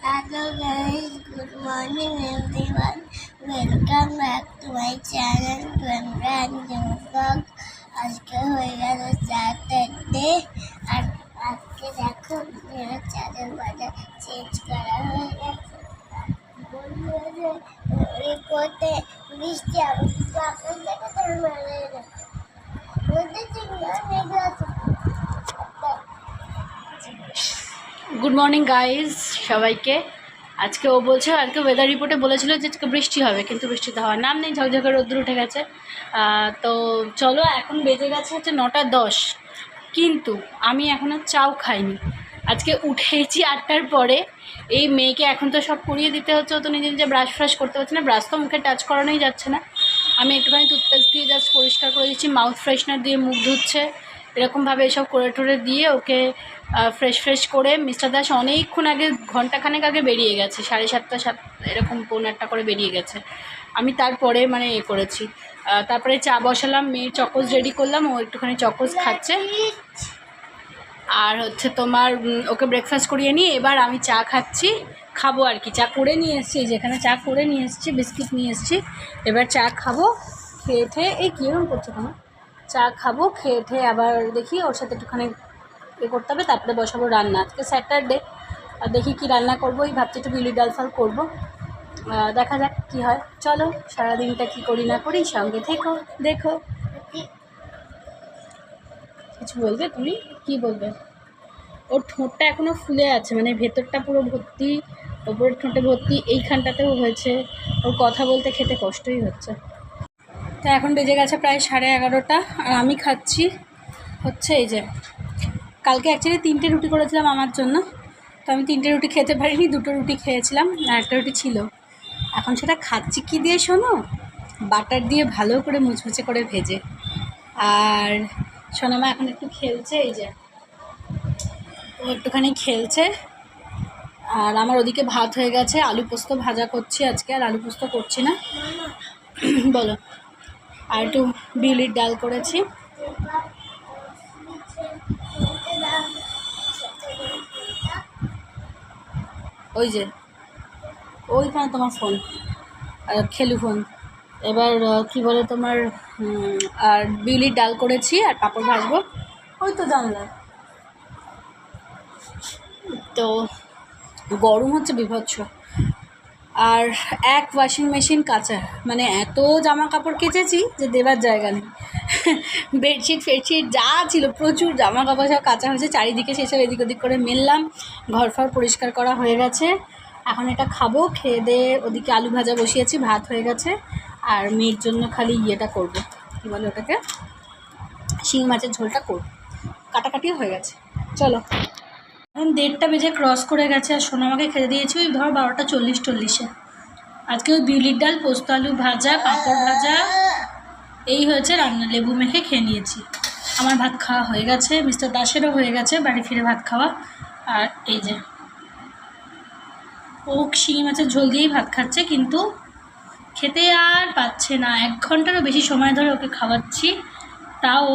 Hello guys, good morning everyone. Welcome back to my channel Ganga and Vlog. আজকে হয়ে গেল Saturday আর আজকে দেখো মেরা চাদর বাজার চেঞ্জ করা হয়ে গেছে। বললো রিপোর্টে বৃষ্টি হবে, কিন্তু আপনার দেখে তো মেলে না রোদে চিংড়ি মেঘলা। গুড মর্নিং গাইজ সবাইকে। আজকে ও বলছে আজকে ওয়েদার রিপোর্টে বলেছিল যে আজকে বৃষ্টি হবে, কিন্তু বৃষ্টিতে হওয়ার নাম নেই, ঝকঝকে রোদ্দুর উঠে গেছে। তো চলো, এখন বেজে গেছে হচ্ছে 9:10, কিন্তু আমি এখনও চাও খাইনি। আজকে উঠেছি 8টার পরে। এই মেয়েকে এখন তো সব করিয়ে দিতে হচ্ছে, ও তো নিজে নিজে ব্রাশ ফ্রাশ করতে পারছে না, ব্রাশ তো মুখে টাচ করানোই যাচ্ছে না। আমি একটুখানি টুথপেস্ট দিয়ে জাস্ট পরিষ্কার করে দিচ্ছি, মাউথ ফ্রেশনার দিয়ে মুখ ধুচ্ছে, এরকমভাবে এসব করে টোরে দিয়ে ওকে ফ্রেশ করে। মিস্টার দাস অনেকক্ষণ আগে, ঘন্টাখানেক আগে বেরিয়ে গেছে, 7:30 এরকম 7:45 করে বেরিয়ে গেছে। আমি তারপরে মানে করেছি। তারপরে চা বসালাম, মেয়ের চকোস রেডি করলাম, ও একটুখানি চকোস খাচ্ছে। আর হচ্ছে তোমার ওকে ব্রেকফাস্ট করিয়ে নিয়ে এবার আমি চা খাবো আর কি। চা করে নিয়ে এসেছি, যেখানে চা করে নিয়ে এসেছি, বিস্কিট নিয়ে এসেছি। এবার চা খাবো, খেয়ে এই কীরকম করছে তোমার। চা খাবো, খেয়ে আবার দেখি ওর সাথে একটুখানি করতে হবে, তারপরে বসাবো রান্না। আজকে স্যাটারডে, আর দেখি কি রান্না করবো। এই ভাবছি একটু বিউলির ডাল ফাল করবো, দেখা যাক কি হয়। চলো, সারাদিনটা কি করি না করি সঙ্গে থেকো, দেখো। কিছু বলবে তুমি? কি বলবে? ওর ঠোঁটটা এখনও ফুলে আছে, মানে ভেতরটা পুরো ভর্তি, ওপরের ঠোঁটে ভর্তি, এইখানটাতেও হয়েছে। ওর কথা বলতে খেতে কষ্টই হচ্ছে। তো এখন বেজে গেছে প্রায় 11:30, আর আমি খাচ্ছি হচ্ছে এই যে, কালকে অ্যাকচুয়ালি 3টে রুটি করেছিলাম আমার জন্য, তো আমি 3টে রুটি খেতে পারিনি, 2টো রুটি খেয়েছিলাম, আর একটা রুটি ছিল। এখন সেটা খাচ্ছি কি দিয়ে শোনো, বাটার দিয়ে ভালো করে মুচমুচে করে ভেজে। আর সোনামা এখন একটু খেলছে, এই যে ও একটুখানি খেলছে। আর আমার ওদিকে ভাত হয়ে গেছে, আলু পোস্ত ভাজা করছি আজকে, আর আলু পোস্ত করছি না। বলো। আর একটু বিউলির ডাল করেছি। ওই যে ওইখানে তোমার ফোন, খেলু ফোন। এবার কি বলে তোমার, আর বিউলির ডাল করেছি, আর পাঁপড় ভাজবো। ওই তো জানলা। তো গরম হচ্ছে বিভৎস। আর এক ওয়াশিং মেশিন কাচা, মানে এত জামা কাপড় কেচেছি যে দেবার জায়গা নেই। বেডশিট ফেডশিট যা ছিল, প্রচুর জামা কাপড় সব কাচা হয়েছে চারিদিকে, সেসব এদিক ওদিক করে মেললাম। ঘর ফর পরিষ্কার করা হয়ে গেছে। এখন এটা খাবো, খেয়ে দিয়ে ওদিকে আলু ভাজা বসিয়েছি, ভাত হয়ে গেছে। আর মেয়ের জন্য খালি ইয়েটা করবো, কী বলে ওটাকে, শিঙি মাছের ঝোলটা করবো, কাটাকাটিও হয়ে গেছে। চলো, এখন 1:30 বেজে ক্রস করে গেছে, আর সোনামাকে খেতে দিয়েছি ওই ধর 12:40 আজকে ওই বিউলির ডাল, পোস্ত আলু ভাজা, পাঁপড় ভাজা, এই হয়েছে রান্না। লেবু মেখে খেয়ে নিয়েছি। আমার ভাত খাওয়া হয়ে গেছে, মিস্টার দাসেরও হয়ে গেছে বাড়ি ফিরে ভাত খাওয়া। আর এই যে ও শিঙি মাছের ঝোল দিয়েই ভাত খাচ্ছে, কিন্তু খেতে আর পাচ্ছে না। 1 ঘন্টারও বেশি সময় ধরে ওকে খাওয়াচ্ছি, তাও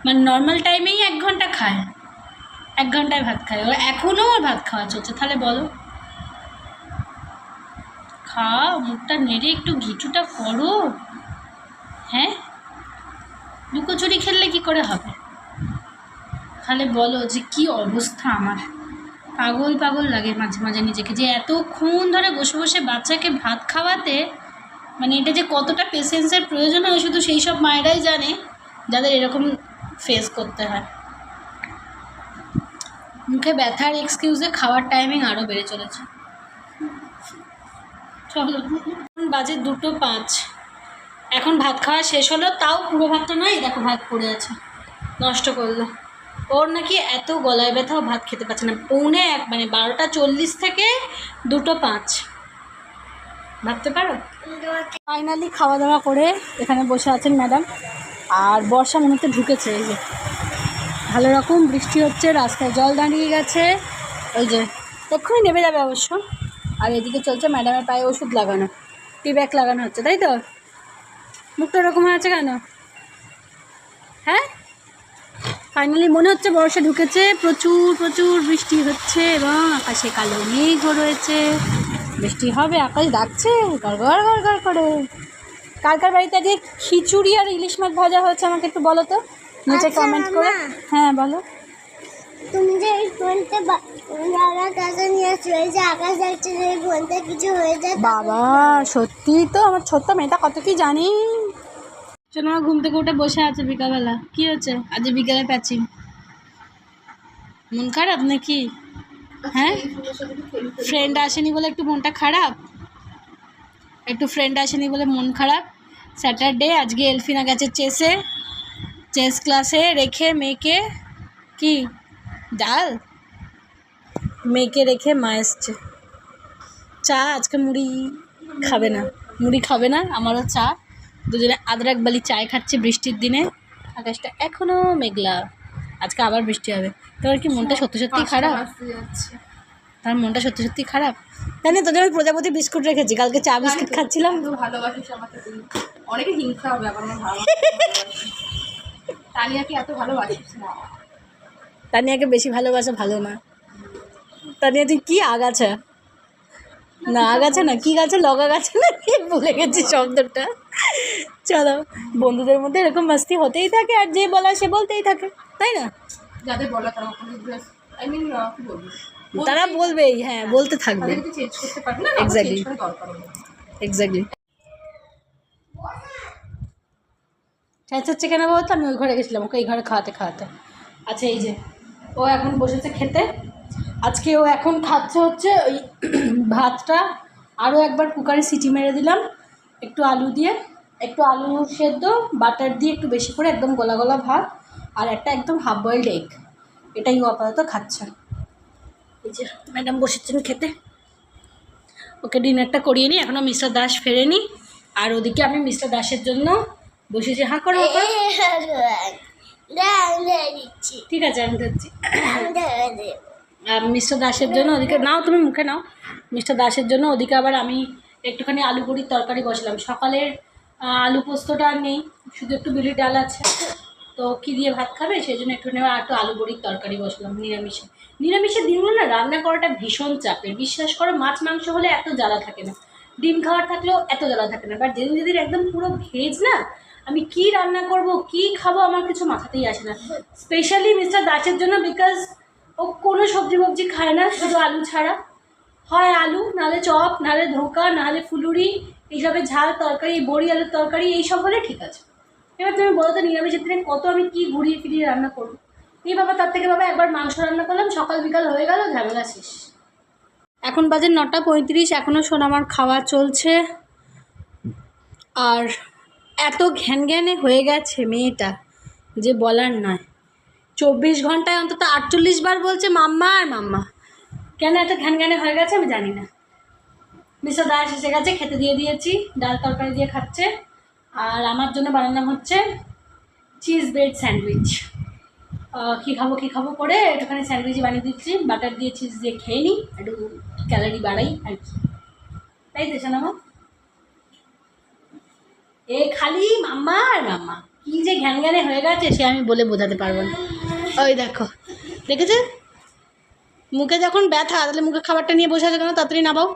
মানে নর্মাল টাইমেই 1 ঘন্টা খায়, 1 ঘন্টায় ভাত খায়। ও এখনও ওর ভাত খাওয়া চলছে। তাহলে বলো, খাও, মুখটা নেড়ে একটু ঘিচুটা করো। হ্যাঁ, লুকোচুরি খেললে কি করে হবে? তাহলে বলো যে কি অবস্থা আমার। পাগল লাগে মাঝে মাঝে নিজেকে, যে এতক্ষণ ধরে বসে বসে বাচ্চাকে ভাত খাওয়াতে, মানে এটা যে কতটা পেশেন্সের প্রয়োজন হয় শুধু সেই সব মায়েরাই জানে যাদের এরকম ফেস করতে হয়। মুখে ব্যথার এক্সকিউজে খাওয়ার টাইমিং আরও বেড়ে চলেছে। চলো, বাজে 2:05, এখন ভাত খাওয়া শেষ হলো, তাও পুরো ভাতটা নয়, দেখো ভাত পড়ে আছে, নষ্ট করলো। ওর নাকি এত গলায় ব্যথাও ভাত খেতে পারছে না। 1:45, মানে 12:40 থেকে 2:05, ভাবতে পারো। ফাইনালি খাওয়া দাওয়া করে এখানে বসে আছেন ম্যাডাম, আর বর্ষা মনে হচ্ছে ঢুকেছে। এই যে ভালো রকম বৃষ্টি হচ্ছে, রাস্তায় জল দাঁড়িয়ে গেছে, ওই যে এক্ষুনি নেমে যাবে অবশ্য। আর এদিকে চলছে ম্যাডামের পায়ে ওষুধ লাগানো, টি-ব্যাগ লাগানো হচ্ছে, তাই তো? মুখটা ওরকম আছে কেন? হ্যাঁ, ফাইনালি মনে হচ্ছে বর্ষা ঢুকেছে, প্রচুর প্রচুর বৃষ্টি হচ্ছে এবং আকাশে কালো মেঘও রয়েছে। বৃষ্টি হবে, আকাশ ডাকছে গড় গড় গড় করে। কার কার বাড়িতে আজকে খিচুড়ি আর ইলিশ মাছ ভাজা হয়েছে আমাকে একটু বলো তো নিচে আচ্ছা, কমেন্ট করে। মামা। হ্যাঁ বলো। তুমি যে এই ফোনটা বাবার কাছে নিয়ে আসছো, এই যে আকাশ যাচ্ছে, যে এই ফোনটা কিছু হয়ে যায় বাবা সত্যি তো আমার ছোট্ট মেয়েটা কত কি জানি। চলো আমার ঘুম থেকে উঠে বসে আছে বিকালবেলা, কি হচ্ছে আজ বিকালে প্যাচিং? মন খারাপ নাকি? হ্যাঁ, ফ্রেন্ড আসেনি বলে একটু মনটা খারাপ, একটু ফ্রেন্ড আসেনি বলে মন খারাপ। স্যাটারডে, আজকে এলফিনা গেছে চেস ক্লাসে রেখে মেয়েকে, কি ডাল মেয়েকে রেখে মা এসছে। চা আজকে মুড়ি খাবে না, আমারও চা, দুজনে আদরাক বালি চায় খাচ্ছে বৃষ্টির দিনে। আকাশটা এখনও মেঘলা, আজকে আবার বৃষ্টি হবে। তোমার কি মনটা সত্যি সত্যি খারাপ? তার মনটা সত্যি সত্যি খারাপ। জানি তোদের আমি প্রজাপতি বিস্কুট রেখেছি, কালকে চা বিস্কুট খাচ্ছিলাম। ভালোবাসিস আমাকে তুই, অনেকে হিংসা হবে আবার আমার ভালো। তানিয়াকে এত ভালোবাসিস না। তানিয়াকে বেশি ভালোবাসা ভালো না। তানিয়া তুই কি আগাছা, না আগাছা না, কি গাছে লগা গাছে না কি ভুলে গেছি শব্দটা। চলো, বন্ধুদের মধ্যে এরকম মাস্তি হতেই থাকে, আর যে বলা সে বলতেই থাকে, তাই না? যাদের বলা তারা আই মিন কি বলবো, তারা বলবেই, হ্যাঁ বলতে থাকবে। তাদেরকে চেঞ্জ করতে পারবে না, Exactly. চেঞ্জ করার দরকার নেই। এক্স্যাক্টলি। হচ্ছে কেন বলতো, আমি ওই ঘরে গেছিলাম ওকে এই ঘরে খাওয়াতে। আচ্ছা এই যে ও এখন বসেছে খেতে, আজকে ও এখন খাচ্ছে হচ্ছে ওই ভাতটা আরও একবার কুকারে সিটি মেরে দিলাম একটু আলু দিয়ে, একটু আলু সেদ্ধ বাটার দিয়ে একটু বেশি করে, একদম গলা গলা ভাত আর একটা একদম হাফ বয়েলড এগ, এটাই ও আপাতত খাচ্ছে। এই যে ম্যাডাম বসেছেন খেতে, ওকে ডিনারটা করিয়ে নিই, এখনও মিস্টার দাস ফেরেনি। আর ওদিকে আমি মিস্টার দাসের জন্য বসেছি। হাঁ করো দিচ্ছি। ঠিক আছে আমি দিচ্ছি। মিস্টার দাসের জন্য ওদিকে নাও, তুমি মুখে নাও। মিস্টার দাসের জন্য ওদিকে আবার আমি একটুখানি আলু বড়ির তরকারি বসলাম। সকালের আলু পোস্তটা আর নেই, শুধু একটু বিউলির ডাল আছে, তো কী দিয়ে ভাত খাবে সেই জন্য একটু আলু বড়ির তরকারি বসলাম। নিরামিষের দিনগুলো না রান্না করাটা ভীষণ চাপের, বিশ্বাস করো। মাছ মাংস হলে এত জ্বালা থাকে না, ডিম খাওয়ার থাকলেও এত জ্বালা থাকে না, বাট যেদিন যেদিন একদম পুরো ভেজ না, আমি কি রান্না করব কি খাবো আমার কিছু মাথাতেই আসে না। স্পেশালি মিস্টার দাসের জন্য, বিকজ ও কোনো সবজি ফবজি খায় না, শুধু আলু ছাড়া। হয় আলু, নাহলে চপ, নাহলে ধোকা, নাহলে ফুলুরি, এইসবের ঝাল তরকারি, বড়ি আলুর তরকারি এইসব হলে ঠিক আছে। এবার তুমি বলো তো নিরামিষের দিনে কত আমি কি ঘুরিয়ে ফিরিয়ে রান্না করবো। এই বাবা, তার থেকে বাবা একবার মাংস রান্না করলাম, সকাল বিকাল হয়ে গেল, ঝামেলা শেষ। এখন বাজে 9:35, এখনও সোনামার খাওয়া চলছে। আর এত ঘ্যানঘ্যানে হয়ে গেছে মেয়েটা যে বলার নয়। 24 ঘন্টায় অন্তত 48 বার বলছে মাম্মা আর মাম্মা। কেন এত ঘ্যানঘ্যানে হয়ে গেছে আমি জানি না। মিস্টার দাস এসে গেছে, খেতে দিয়ে দিয়েছি, ডাল তরকারি দিয়ে খাচ্ছে। আর আমার জন্য বানানো হচ্ছে চিজ ব্রেড স্যান্ডউইচ। কী খাবো করে একটুখানি স্যান্ডউইচ বানিয়ে দিচ্ছি, বাটার দিয়ে চিজ দিয়ে খেয়ে নিই, একটু ক্যালোরি বাড়াই আর কি, তাই তো শোনামা? এ খালি মাম্মা আর মাম্মা, কি যে ঘ্যানঘ্যানে হয়ে গেছে সে আমি বলে বোঝাতে পারবো না। ওই দেখো, দেখেছে মুখে যখন ব্যথা, তাহলে মুখে খাবারটা নিয়ে বসে আছে কেন, তাড়াতাড়ি নামাও।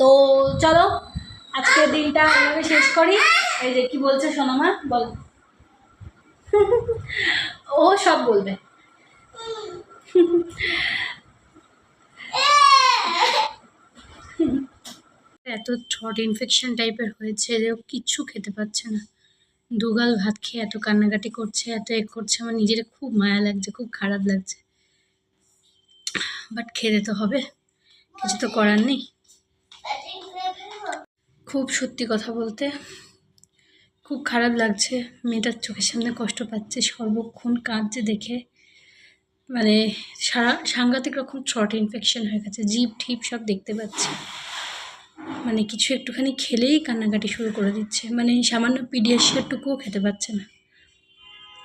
তো চলো আজকের দিনটা এভাবে শেষ করি। এই যে কি বলছে সোনামা, বলো। ও সব বলবে। এত থ্রট ইনফেকশন টাইপের হয়েছে যে ও কিচ্ছু খেতে পাচ্ছে না, দুগাল ভাত খেয়ে এত কান্নাকাটি করছে, এত করছে, আমার নিজের খুব মায়া লাগছে, খুব খারাপ লাগছে, বাট খেতে তো হবে, কিছু তো করার নেই। খুব সত্যি কথা বলতে খুব খারাপ লাগছে, মেয়েটার চোখের সামনে কষ্ট পাচ্ছে, সর্বক্ষণ কাঁদছে দেখে, মানে সাংঘাতিক রকম থ্রট ইনফেকশন হয়ে গেছে, জিভ ঠিপ সব দেখতে পাচ্ছি, মানে কিছু একটুখানি খেলেই কান্নাকাটি শুরু করে দিচ্ছে, মানে সামান্য পিডিয়াশিয়ারটুকুও খেতে পাচ্ছে না,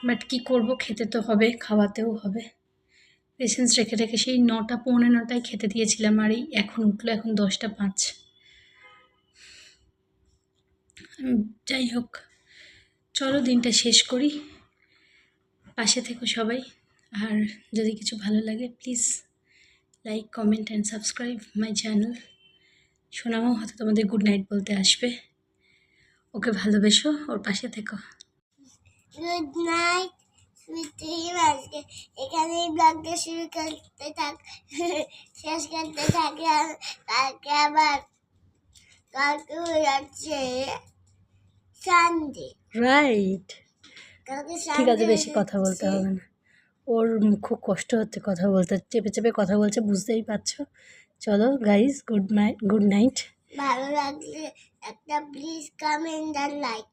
বাট কি করব, খেতে তো হবে, খাওয়াতেও হবে। পেশেন্স রেখে রেখে সেই 9টা পৌনে 9টায় খেতে দিয়েছিলাম, আর এই এখন উঠলো, এখন 10টা 5। যাই হোক, চলো দিনটা শেষ করি। পাশে থেকো সবাই। আর যদি কিছু ভালো লাগে please like comment and subscribe my channel. সোনামাও হয়তো তোমাদের গুড নাইট বলতে আসবে। ওকে ভালোবেসো, ওর পাশে থেকো। Good night sweetie. আজকে এখানেই ব্লগটা শুরু করতে থাক শেষ করতে থাকি। আর কালকে আবার কালকে যাচ্ছে সানডে। রাইট, কালকে ঠিক আছে, সানডে বেশি কথা বলতে হবে না। ওর খুব কষ্ট হচ্ছে কথা বলতে, চেপে চেপে কথা বলছে, বুঝতেই পারছো। চলো গাইজ, গুড নাইট। ভালো লাগলে একটা প্লিজ কমেন্ট আর লাইক